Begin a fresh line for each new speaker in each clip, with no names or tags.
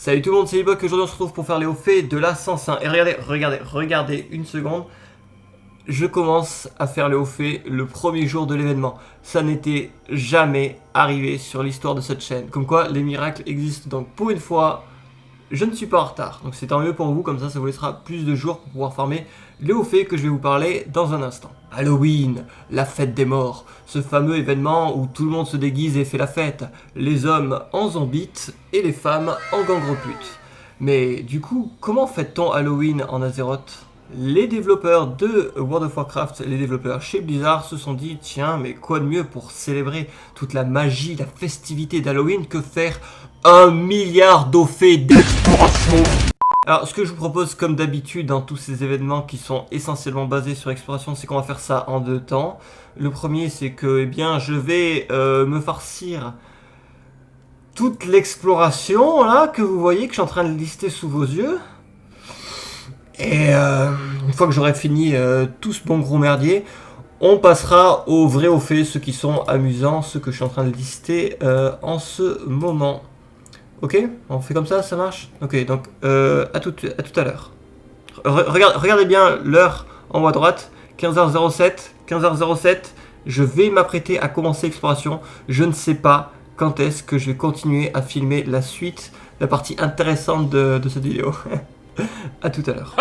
Salut tout le monde, c'est Ibok. Aujourd'hui on se retrouve pour faire les hauts faits de la 105. Et regardez une seconde. Je commence à faire les hauts faits le premier jour de l'événement. Ça n'était jamais arrivé sur l'histoire de cette chaîne. Comme quoi les miracles existent. Donc pour une fois, je ne suis pas en retard. Donc c'est tant mieux pour vous, comme ça vous laissera plus de jours pour pouvoir farmer les hauts faits que je vais vous parler dans un instant. Halloween, la fête des morts, ce fameux événement où tout le monde se déguise et fait la fête, les hommes en zombies et les femmes en gangreputes. Mais du coup, comment fête-t-on Halloween en Azeroth? Les développeurs de World of Warcraft, les développeurs chez Blizzard se sont dit, tiens, mais quoi de mieux pour célébrer toute la magie, la festivité d'Halloween que faire 1 milliard d'hauts faits d'exploration. Alors, ce que je vous propose, comme d'habitude, dans tous ces événements qui sont essentiellement basés sur l'exploration, c'est qu'on va faire ça en deux temps. Le premier, c'est que, eh bien, je vais me farcir toute l'exploration, là, que vous voyez, que je suis en train de lister sous vos yeux. Et une fois que j'aurai fini tout ce bon gros merdier, on passera aux vrais hauts faits, ceux qui sont amusants, ceux que je suis en train de lister en ce moment. Ok, on fait comme ça marche? Ok, donc à tout à l'heure. Regardez bien l'heure en haut à droite, 15h07, je vais m'apprêter à commencer l'exploration. Je ne sais pas quand est-ce que je vais continuer à filmer la suite, la partie intéressante de cette vidéo. À tout à l'heure.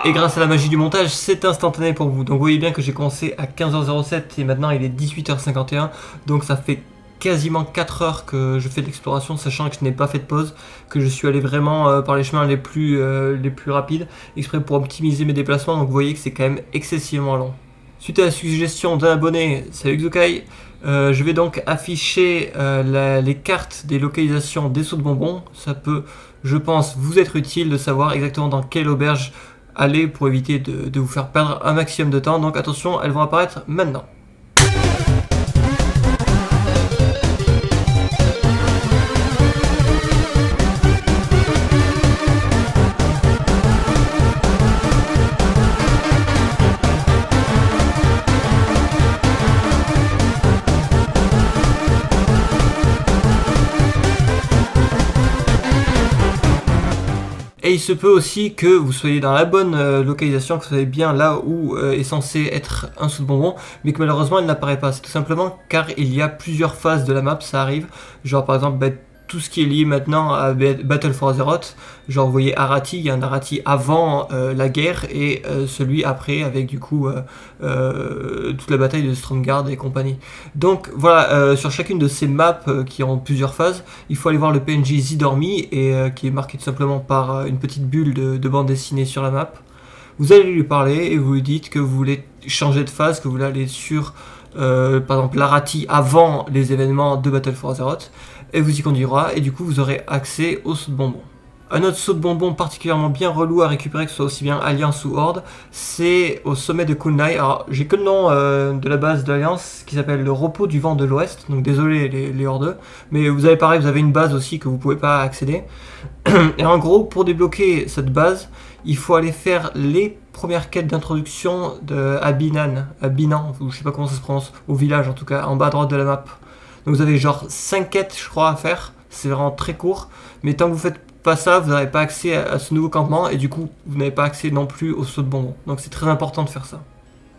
Et grâce à la magie du montage, c'est instantané pour vous. Donc vous voyez bien que j'ai commencé à 15h07 et maintenant il est 18h51, donc ça fait quasiment 4 heures que je fais de l'exploration, sachant que je n'ai pas fait de pause, que je suis allé vraiment par les chemins les plus rapides, exprès pour optimiser mes déplacements, donc vous voyez que c'est quand même excessivement long. Suite à la suggestion d'un abonné, salut Xukai, je vais donc afficher les cartes des localisations des sauts de bonbons. Ça peut, je pense, vous être utile de savoir exactement dans quelle auberge aller pour éviter de vous faire perdre un maximum de temps, donc attention, elles vont apparaître maintenant. Et il se peut aussi que vous soyez dans la bonne localisation, que vous soyez bien là où est censé être un saut de bonbon, mais que malheureusement elle n'apparaît pas. C'est tout simplement car il y a plusieurs phases de la map, ça arrive. Genre par exemple tout ce qui est lié maintenant à Battle for Azeroth. Genre vous voyez Arati, il y a un Arati avant la guerre et celui après avec du coup toute la bataille de Stromgarde et compagnie. Donc voilà, sur chacune de ces maps qui ont plusieurs phases, il faut aller voir le PNJ Zidormi et qui est marqué tout simplement par une petite bulle de bande dessinée sur la map. Vous allez lui parler et vous lui dites que vous voulez changer de phase, que vous voulez aller sur par exemple l'Arati avant les événements de Battle for Azeroth, et vous y conduira et du coup vous aurez accès au saut de bonbon. Un autre saut de bonbon particulièrement bien relou à récupérer, que ce soit aussi bien Alliance ou Horde, c'est au sommet de Kunai. Alors j'ai que le nom de la base d'Alliance qui s'appelle le repos du vent de l'Ouest, donc désolé les Hordeux, mais vous avez pareil, vous avez une base aussi que vous pouvez pas accéder. Et en gros, pour débloquer cette base, il faut aller faire les premières quêtes d'introduction à Binan, ou je sais pas comment ça se prononce, au village en tout cas, en bas à droite de la map. Donc vous avez genre 5 quêtes je crois à faire, c'est vraiment très court, mais tant que vous faites pas ça, vous n'avez pas accès à ce nouveau campement et du coup vous n'avez pas accès non plus au saut de bonbons. Donc c'est très important de faire ça.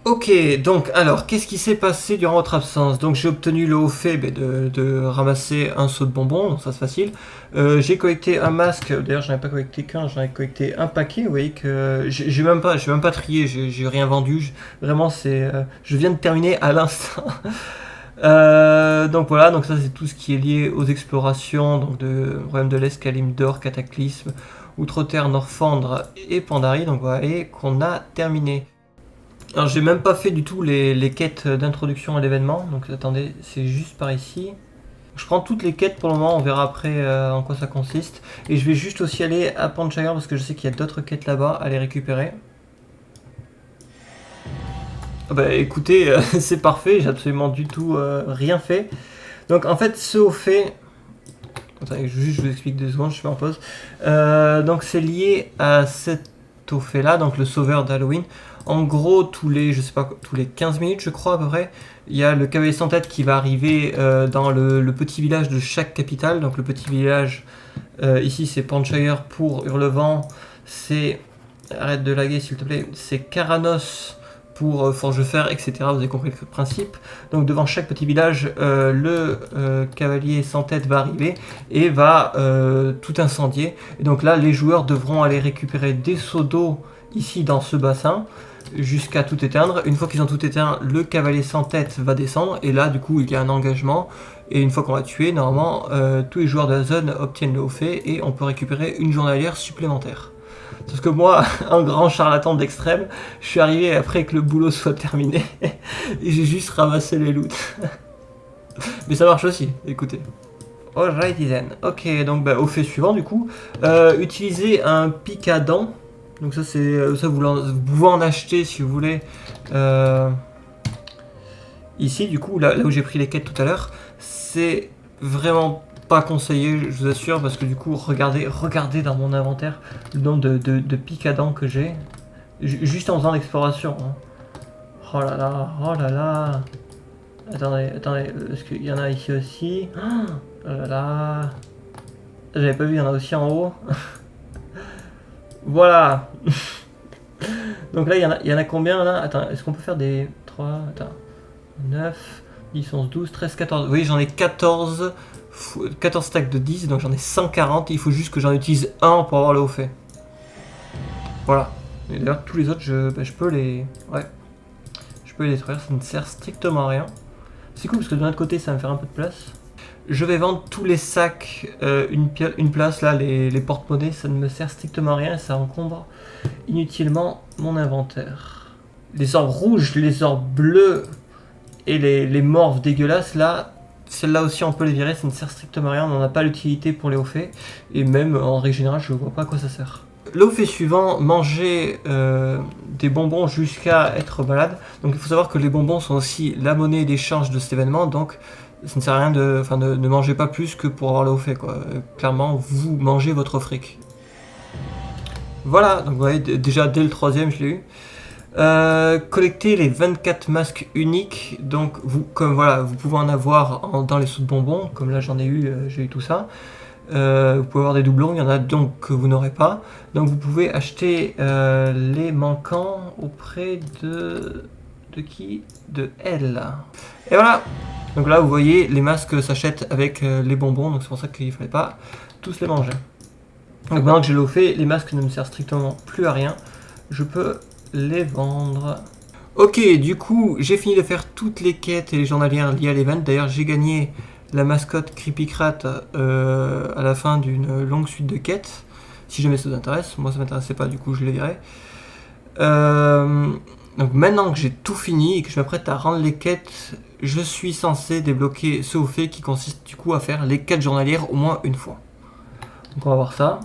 Ok, donc alors, qu'est-ce qui s'est passé durant votre absence? Donc j'ai obtenu le haut fait de ramasser un saut de bonbons, donc ça c'est facile. J'ai collecté un masque, d'ailleurs j'en ai pas collecté qu'un, j'en ai collecté un paquet, vous voyez que j'ai même pas trié, j'ai rien vendu, vraiment c'est... je viens de terminer à l'instant. Donc voilà, donc ça c'est tout ce qui est lié aux explorations, donc de Royaume de l'Est, Kalimdor, Cataclysme, Outre-Terre, Norfandre et Pandarie, donc voilà, et qu'on a terminé. Alors j'ai même pas fait du tout les quêtes d'introduction à l'événement, donc attendez, c'est juste par ici. Je prends toutes les quêtes pour le moment, on verra après en quoi ça consiste. Et je vais juste aussi aller à Panchayar parce que je sais qu'il y a d'autres quêtes là-bas à les récupérer. Ah bah écoutez, c'est parfait, j'ai absolument du tout rien fait. Donc en fait ce haut fait... Attendez, je vous explique 2 secondes, je fais en pause. Donc c'est lié à cet au fait là, donc le sauveur d'Halloween. En gros, je sais pas, tous les 15 minutes, je crois à peu près, il y a le cavalier sans tête qui va arriver dans le petit village de chaque capitale. Donc le petit village, ici c'est Panchayr pour Hurlevent, c'est... Arrête de laguer s'il te plaît, c'est Karanos pour Forgefer, etc. Vous avez compris le principe. Donc devant chaque petit village, le cavalier sans tête va arriver et va tout incendier. Et donc là, les joueurs devront aller récupérer des seaux d'eau ici dans ce bassin jusqu'à tout éteindre. Une fois qu'ils ont tout éteint, le cavalier sans tête va descendre et là, du coup, il y a un engagement. Et une fois qu'on l'a tué, normalement, tous les joueurs de la zone obtiennent le haut fait et on peut récupérer une journalière supplémentaire. Parce que moi, un grand charlatan d'extrême, je suis arrivé après que le boulot soit terminé et j'ai juste ramassé les loots. Mais ça marche aussi, écoutez. Alrighty then. Ok, donc au fait suivant du coup, utilisez un pic à dents. Donc ça c'est ça vous pouvez en acheter si vous voulez. Ici du coup, là où j'ai pris les quêtes tout à l'heure, c'est vraiment pas conseillé, je vous assure, parce que du coup, regardez dans mon inventaire le nombre de pics à dents que j'ai, juste en faisant l'exploration. Hein. Oh là là, oh là là. Attendez, est-ce qu'il y en a ici aussi? Oh là là. J'avais pas vu, il y en a aussi en haut. Voilà. Donc là, il y en a combien là? Attends, est-ce qu'on peut faire des 3, attends, 9, 10, 11, 12, 13, 14. Oui, j'en ai 14 stacks de 10, donc j'en ai 140. Il faut juste que j'en utilise un pour avoir le haut fait. Voilà. Et d'ailleurs, tous les autres, je peux les... Ouais. Je peux les détruire, ça ne sert strictement à rien. C'est cool parce que de l'autre côté, ça va me faire un peu de place. Je vais vendre tous les sacs une place, là, les porte-monnaies, ça ne me sert strictement à rien et ça encombre inutilement mon inventaire. Les orbes rouges, les orbes bleus et les morphes dégueulasses, là, celles-là aussi on peut les virer, ça ne sert strictement à rien, on n'en a pas l'utilité pour les hauts faits, et même en règle générale, je ne vois pas à quoi ça sert. Le haut fait suivant, manger des bonbons jusqu'à être malade. Donc il faut savoir que les bonbons sont aussi la monnaie d'échange de cet événement, donc ça ne sert à rien ne mangez pas plus que pour avoir le haut fait, quoi. Clairement, vous mangez votre fric. Voilà, donc vous voyez, déjà dès le troisième, je l'ai eu. Collectez les 24 masques uniques, donc vous pouvez en avoir dans les sous de bonbons, comme là j'en ai eu, j'ai eu tout ça. Vous pouvez avoir des doublons, il y en a donc que vous n'aurez pas. Donc vous pouvez acheter les manquants auprès de qui? De elle. Et voilà. Donc là vous voyez les masques s'achètent avec les bonbons, donc c'est pour ça qu'il ne fallait pas tous les manger. Donc maintenant que j'ai l'eau fait, les masques ne me servent strictement plus à rien. Je peux les vendre. Ok, du coup j'ai fini de faire toutes les quêtes et les journalières liées à l'event. D'ailleurs j'ai gagné la mascotte Creepycrat à la fin d'une longue suite de quêtes. Si jamais ça vous intéresse, moi ça m'intéressait pas, du coup je les verrai. Donc maintenant que j'ai tout fini et que je m'apprête à rendre les quêtes, je suis censé débloquer ce haut fait qui consiste du coup à faire les quêtes journalières au moins une fois. Donc on va voir ça.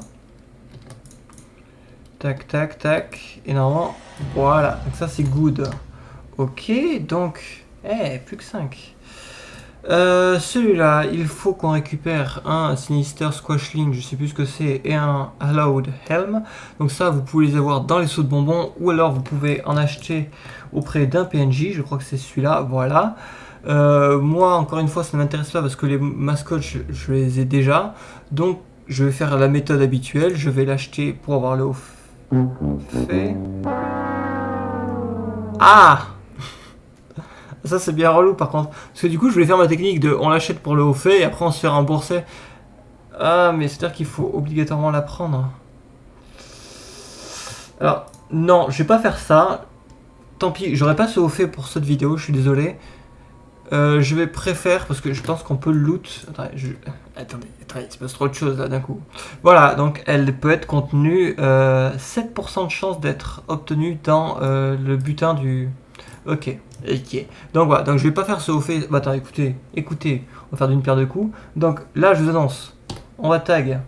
Tac, tac, tac. Et normalement, voilà. Donc ça c'est good. Ok, donc... plus que 5. Celui-là, il faut qu'on récupère un Sinister Squashling, je sais plus ce que c'est, et un Hallowed Helm. Donc ça, vous pouvez les avoir dans les seaux de bonbons, ou alors vous pouvez en acheter auprès d'un PNJ, je crois que c'est celui-là, voilà. Moi, encore une fois, ça ne m'intéresse pas parce que les mascottes, je les ai déjà. Donc, je vais faire la méthode habituelle, je vais l'acheter pour avoir le haut fait. Ah! Ça c'est bien relou par contre. Parce que du coup je voulais faire ma technique de on l'achète pour le haut fait et après on se fait rembourser. Ah mais c'est-à-dire qu'il faut obligatoirement la prendre. Alors non, je vais pas faire ça. Tant pis, j'aurais pas ce haut fait pour cette vidéo, je suis désolé. Je vais préférer, parce que je pense qu'on peut le loot. Attendez, il se passe trop de choses là d'un coup. Voilà, donc elle peut être contenue 7% de chance d'être obtenue dans le butin du... Ok. Donc voilà, donc je vais pas faire ce haut fait. Bah, attends, écoutez, on va faire d'une pierre deux coups. Donc là, je vous annonce, on va tag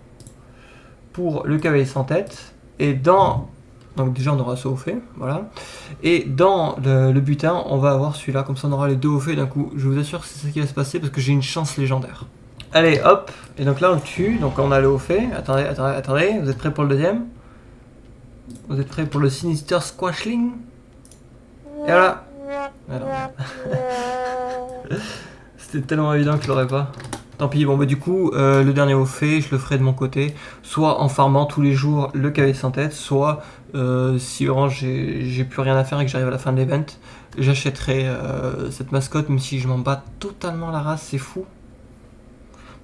pour le cavalier sans tête. Et dans... Donc déjà, on aura ce haut fait, voilà. Et dans le butin, on va avoir celui-là, comme ça on aura les deux hauts faits d'un coup. Je vous assure que c'est ça qui va se passer parce que j'ai une chance légendaire. Allez, hop. Et donc là, on le tue. Donc on a le haut fait. Attendez. Vous êtes prêts pour le deuxième? Vous êtes prêts pour le Sinister Squashling? Et voilà. Alors, c'était tellement évident que je l'aurais pas. Tant pis, bon bah du coup, le dernier au fait, je le ferai de mon côté, soit en farmant tous les jours le cavalier sans tête, soit si vraiment j'ai plus rien à faire et que j'arrive à la fin de l'event, j'achèterai cette mascotte, même si je m'en bats totalement la race, c'est fou.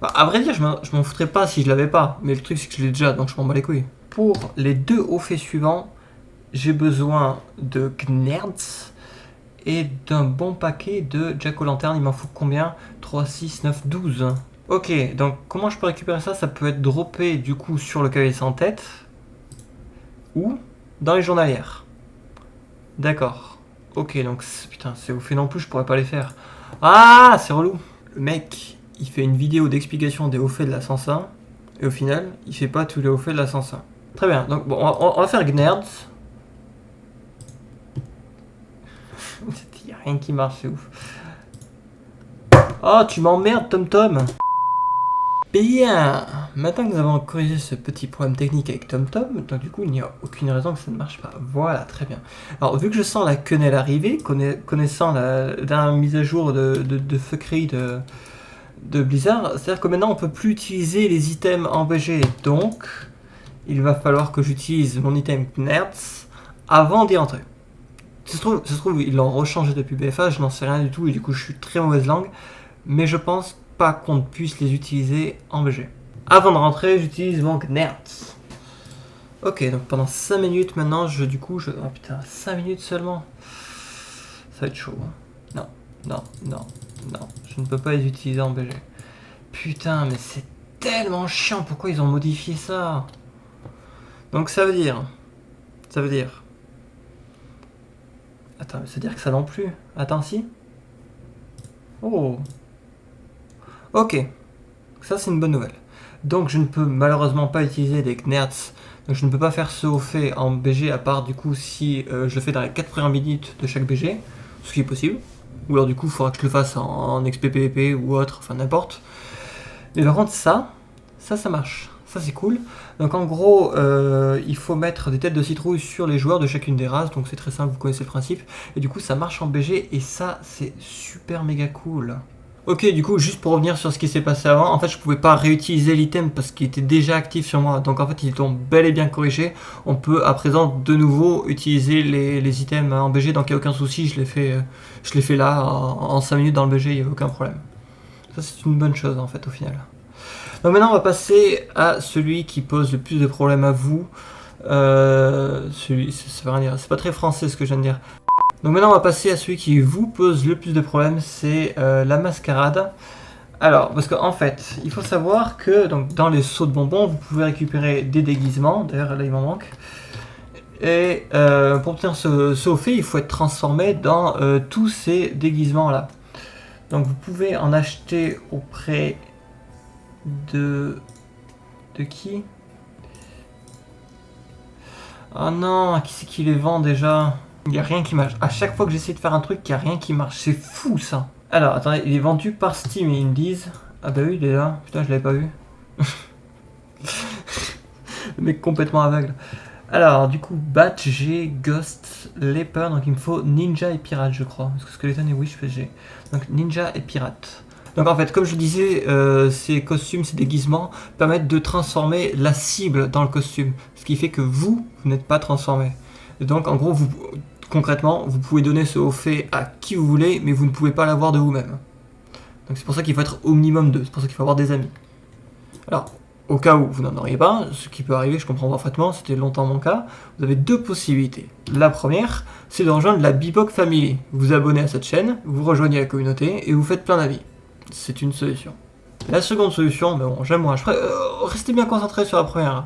Bah, à vrai dire, je m'en foutrais pas si je l'avais pas, mais le truc c'est que je l'ai déjà, donc je m'en bats les couilles. Pour les deux hauts faits suivants, j'ai besoin de Gnerds et d'un bon paquet de Jack-o'-lanterne. Il m'en faut combien? 3, 6, 9, 12. Ok, donc comment je peux récupérer ça? Ça peut être droppé du coup sur le cavalier sans tête ou dans les journalières. D'accord. Ok, donc putain, c'est au fait non plus, je pourrais pas les faire. Ah, c'est relou. Le mec, il fait une vidéo d'explication des hauts faits de la 101 et au final, il fait pas tous les hauts faits de la 101. Très bien, donc bon, on va faire Gnerds. Il n'y a rien qui marche, c'est ouf. Oh, tu m'emmerdes, TomTom. Bien, maintenant que nous avons corrigé ce petit problème technique avec TomTom, donc du coup il n'y a aucune raison que ça ne marche pas. Voilà, très bien. Alors vu que je sens la quenelle arriver, connaissant la dernière mise à jour de fuckery de Blizzard, c'est-à-dire que maintenant on peut plus utiliser les items en BG, donc il va falloir que j'utilise mon item Nerds avant d'y entrer. Ça se trouve, ils l'ont rechangé depuis BFA, je n'en sais rien du tout et du coup je suis très mauvaise langue, mais je pense pas qu'on puisse les utiliser en BG. Avant de rentrer, j'utilise mon Gnerds. Ok, donc pendant 5 minutes maintenant, oh putain, 5 minutes seulement. Ça va être chaud. Hein. Non, je ne peux pas les utiliser en BG. Putain, mais c'est tellement chiant, pourquoi ils ont modifié ça? Donc ça veut dire... Attends, ça veut dire que ça non plus. Attends, si. Oh. Ok. Ça, c'est une bonne nouvelle. Donc, je ne peux malheureusement pas utiliser des Gnerds. Donc, je ne peux pas faire ce au fait en BG, à part du coup si je le fais dans les 4 premières minutes de chaque BG. Ce qui est possible. Ou alors, du coup, il faudra que je le fasse en XP PvP ou autre, enfin n'importe. Mais par contre, ça marche. Ça, c'est cool. Donc, en gros, il faut mettre des têtes de citrouille sur les joueurs de chacune des races. Donc, c'est très simple, vous connaissez le principe. Et du coup, ça marche en BG. Et ça, c'est super méga cool. Ok, du coup, juste pour revenir sur ce qui s'est passé avant, en fait, je pouvais pas réutiliser l'item parce qu'il était déjà actif sur moi. Donc, en fait, ils ont bel et bien corrigé. On peut à présent de nouveau utiliser les items en BG. Donc, il n'y a aucun souci. Je l'ai fait là en 5 minutes dans le BG. Il n'y a aucun problème. Ça, c'est une bonne chose en fait au final. Donc maintenant on va passer à celui qui pose le plus de problèmes à vous. Ça veut rien dire, c'est pas très français ce que je viens de dire. Donc maintenant on va passer à celui qui vous pose le plus de problèmes, c'est la mascarade. Alors, parce qu'en fait, il faut savoir que donc, dans les sauts de bonbons, vous pouvez récupérer des déguisements, d'ailleurs là il m'en manque. Et pour obtenir ce haut fait, il faut être transformé dans tous ces déguisements là. Donc vous pouvez en acheter auprès de qui? Oh non, qui c'est qui les vend déjà? Il n'y a rien qui marche. À chaque fois que j'essaie de faire un truc, il n'y a rien qui marche. C'est fou ça. Alors, attendez, il est vendu par Steam et ils me disent... Ah bah oui, il est là. Putain, je l'avais pas vu. Le mec complètement aveugle. Alors, du coup, Bat, G, Ghost, Leper, donc il me faut Ninja et Pirate, je crois. Parce que Skeleton et Wish, j'ai. Donc Ninja et Pirate. Donc en fait, comme je disais, ces costumes, ces déguisements permettent de transformer la cible dans le costume. Ce qui fait que vous n'êtes pas transformé. Et donc en gros, concrètement, vous pouvez donner ce haut fait à qui vous voulez, mais vous ne pouvez pas l'avoir de vous-même. Donc c'est pour ça qu'il faut être au minimum 2, c'est pour ça qu'il faut avoir des amis. Alors, au cas où vous n'en auriez pas, ce qui peut arriver, je comprends parfaitement, c'était longtemps mon cas, vous avez deux possibilités. La première, c'est de rejoindre la Bebop Family. Vous vous abonnez à cette chaîne, vous rejoignez la communauté et vous faites plein d'amis. C'est une solution. La seconde solution, mais bon, j'aime moins, restez bien concentré sur la première,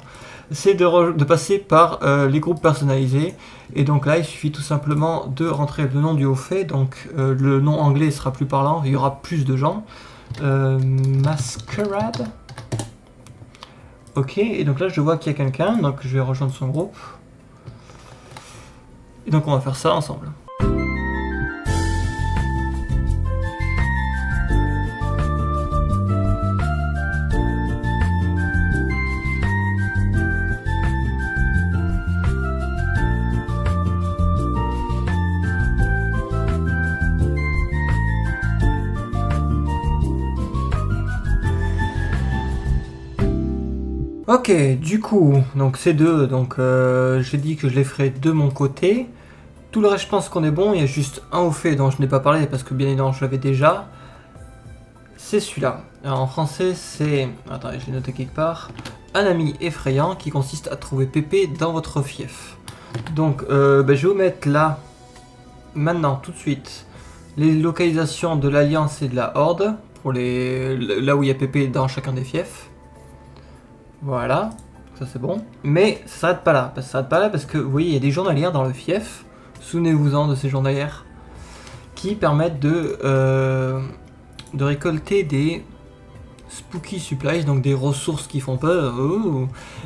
c'est de passer par les groupes personnalisés. Et donc là, il suffit tout simplement de rentrer le nom du haut fait, donc le nom anglais sera plus parlant, il y aura plus de gens. Masquerade. Ok, et donc là je vois qu'il y a quelqu'un, donc je vais rejoindre son groupe. Et donc on va faire ça ensemble. Ok, du coup, donc ces deux, donc j'ai dit que je les ferai de mon côté. Tout le reste, je pense qu'on est bon. Il y a juste un au fait dont je n'ai pas parlé parce que bien évidemment, je l'avais déjà. C'est celui-là. Alors en français, c'est... Attendez, je l'ai noté quelque part. Un ami effrayant qui consiste à trouver Pépé dans votre fief. Donc, je vais vous mettre là, maintenant, tout de suite, les localisations de l'Alliance et de la Horde, pour là où il y a Pépé dans chacun des fiefs. Voilà, ça c'est bon. Mais ça s'arrête pas là, parce que vous voyez, il y a des journalières dans le fief. Souvenez-vous-en de ces journalières qui permettent de récolter des spooky supplies, donc des ressources qui font peur.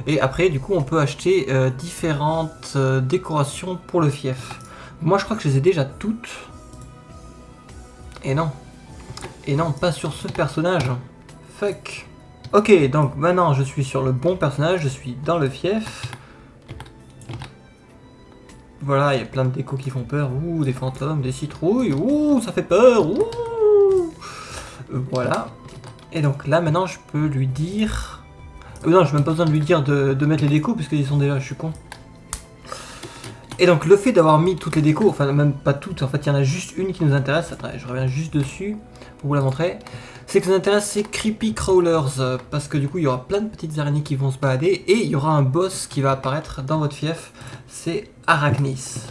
Et après, du coup, on peut acheter différentes décorations pour le fief. Moi, je crois que je les ai déjà toutes. Et non. Et non, pas sur ce personnage. Fuck. Ok, donc maintenant, je suis sur le bon personnage. Je suis dans le fief. Voilà, il y a plein de décos qui font peur. Ouh, des fantômes, des citrouilles. Ouh, ça fait peur. Ouh. Voilà. Et donc là, maintenant, je peux lui dire... non, je n'ai même pas besoin de lui dire de mettre les décos, puisqu'ils sont déjà, je suis con. Et donc, le fait d'avoir mis toutes les décos, enfin, même pas toutes, en fait, il y en a juste une qui nous intéresse. Attendez, je reviens juste dessus pour vous la montrer. C'est que ça nous intéresse, c'est Creepy Crawlers, parce que du coup, il y aura plein de petites araignées qui vont se balader, et il y aura un boss qui va apparaître dans votre fief, c'est Arachnis.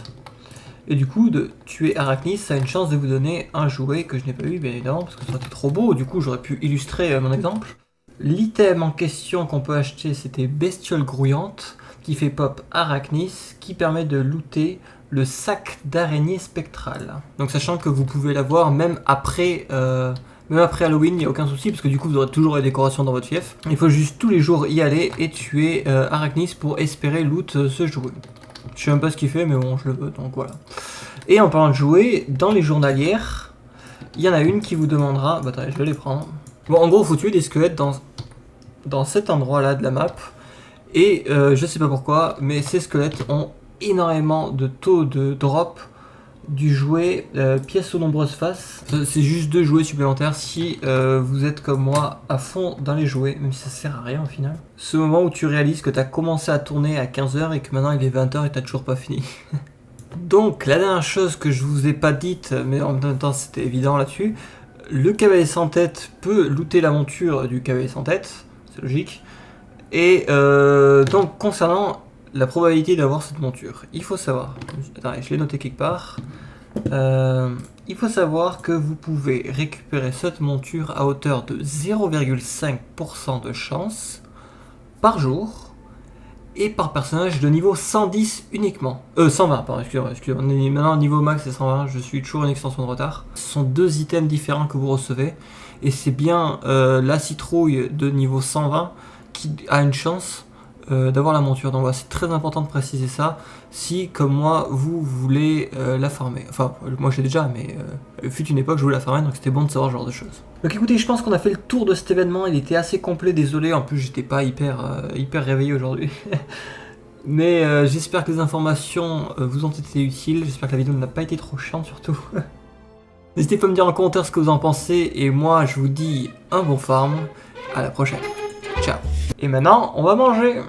Et du coup, de tuer Arachnis, ça a une chance de vous donner un jouet que je n'ai pas eu, bien évidemment, parce que ça aurait été trop beau. Du coup, j'aurais pu illustrer mon exemple. L'item en question qu'on peut acheter, c'était Bestiole Grouillante, qui fait pop Arachnis, qui permet de looter le sac d'araignée spectrale. Donc, sachant que vous pouvez l'avoir même après Halloween, il n'y a aucun souci, parce que du coup, vous aurez toujours les décorations dans votre fief. Il faut juste tous les jours y aller et tuer Arachnis pour espérer loot ce jouet. Je sais même pas ce qu'il fait, mais bon, je le veux, donc voilà. Et en parlant de jouer, dans les journalières, il y en a une qui vous demandera... Bah attendez, je vais les prendre. Bon, en gros, il faut tuer des squelettes dans cet endroit-là de la map. Et je sais pas pourquoi, mais ces squelettes ont énormément de taux de drop du jouet pièces aux nombreuses faces. C'est juste 2 jouets supplémentaires si vous êtes comme moi à fond dans les jouets, même si ça sert à rien au final. Ce moment où tu réalises que tu as commencé à tourner à 15h et que maintenant il est 20h et tu toujours pas fini. Donc la dernière chose que je vous ai pas dite, mais en même temps c'était évident là-dessus, le cavalier sans tête peut looter la monture du cavalier sans tête, c'est logique. Et donc concernant la probabilité d'avoir cette monture, il faut savoir, attendez, je l'ai noté quelque part, il faut savoir que vous pouvez récupérer cette monture à hauteur de 0,5% de chance par jour et par personnage de niveau 110 uniquement. 120, pardon, excusez-moi, maintenant niveau max c'est 120, je suis toujours une extension de retard. Ce sont 2 items différents que vous recevez et c'est bien la citrouille de niveau 120 qui a une chance d'avoir la monture. Donc voilà, c'est très important de préciser ça si, comme moi, vous voulez la farmer. Enfin, moi j'ai déjà, mais fut une époque je voulais la farmer, donc c'était bon de savoir ce genre de choses. Donc écoutez, je pense qu'on a fait le tour de cet événement, il était assez complet, désolé, en plus j'étais pas hyper réveillé aujourd'hui. Mais j'espère que les informations vous ont été utiles, j'espère que la vidéo n'a pas été trop chiante surtout. N'hésitez pas à me dire en commentaire ce que vous en pensez, et moi je vous dis un bon farm, à la prochaine. Ciao. Et maintenant, on va manger.